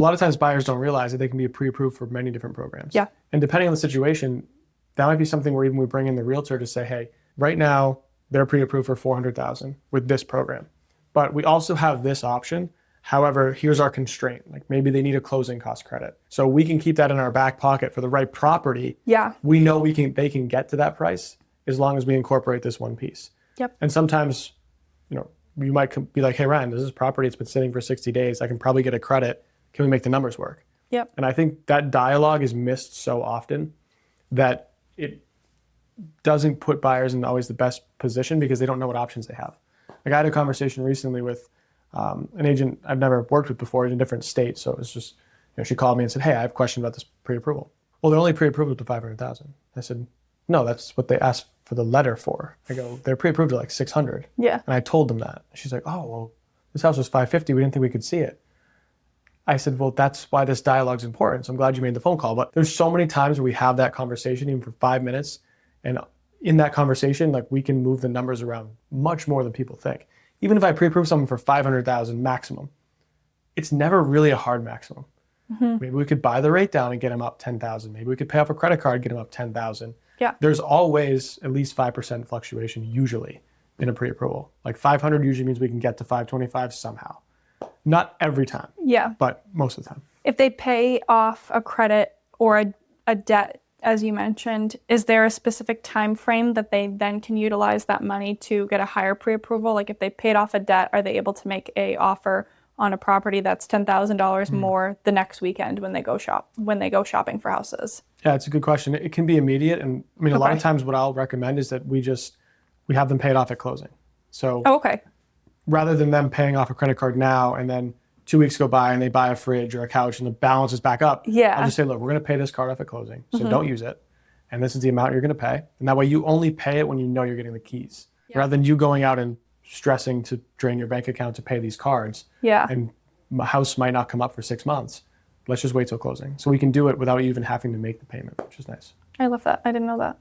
A lot of times buyers don't realize that they can be pre-approved for many different programs. Yeah. And depending on the situation, that might be something where even we bring in the realtor to say, hey, right now they're pre-approved for $400,000 with this program, but we also have this option. However, here's our constraint. Like maybe they need a closing cost credit. So we can keep that in our back pocket for the right property. Yeah. We know they can get to that price as long as we incorporate this one piece. Yep. And sometimes, you might be like, hey, Ryan, this is property. It's been sitting for 60 days. I can probably get a credit. Can we make the numbers work? Yep. And I think that dialogue is missed so often that it doesn't put buyers in always the best position because they don't know what options they have. Like I had a conversation recently with an agent I've never worked with before in a different state. So it was just, she called me and said, hey, I have a question about this pre-approval. Well, they're only pre-approved up to $500,000. I said, no, that's what they asked for the letter for. I go, they're pre-approved at like 600. Yeah. And I told them that. She's like, oh, well, this house was 550. We didn't think we could see it. I said, well, that's why this dialogue's important. So I'm glad you made the phone call. But there's so many times where we have that conversation, even for 5 minutes. And in that conversation, like we can move the numbers around much more than people think. Even if I pre-approve someone for $500,000 maximum, it's never really a hard maximum. Mm-hmm. Maybe we could buy the rate down and get them up $10,000. Maybe we could pay off a credit card, get them up $10,000. Yeah. There's always at least 5% fluctuation usually in a pre-approval. Like 500 usually means we can get to 525 somehow. Not every time. Yeah. But most of the time. If they pay off a credit or a debt, as you mentioned, is there a specific time frame that they then can utilize that money to get a higher pre-approval? Like if they paid off a debt, are they able to make a offer on a property that's $10,000 more the next weekend when they go shopping for houses? Yeah, it's a good question. It can be immediate. And I mean, a lot of times what I'll recommend is that we have them paid off at closing. So rather than them paying off a credit card now and then 2 weeks go by and they buy a fridge or a couch and the balance is back up, I'll just say, look, we're going to pay this card off at closing. So don't use it. And this is the amount you're going to pay. And that way you only pay it when you know you're getting the keys. Yeah. Rather than you going out and stressing to drain your bank account to pay these cards. Yeah. And a house might not come up for 6 months. Let's just wait till closing. So we can do it without even having to make the payment, which is nice. I love that. I didn't know that.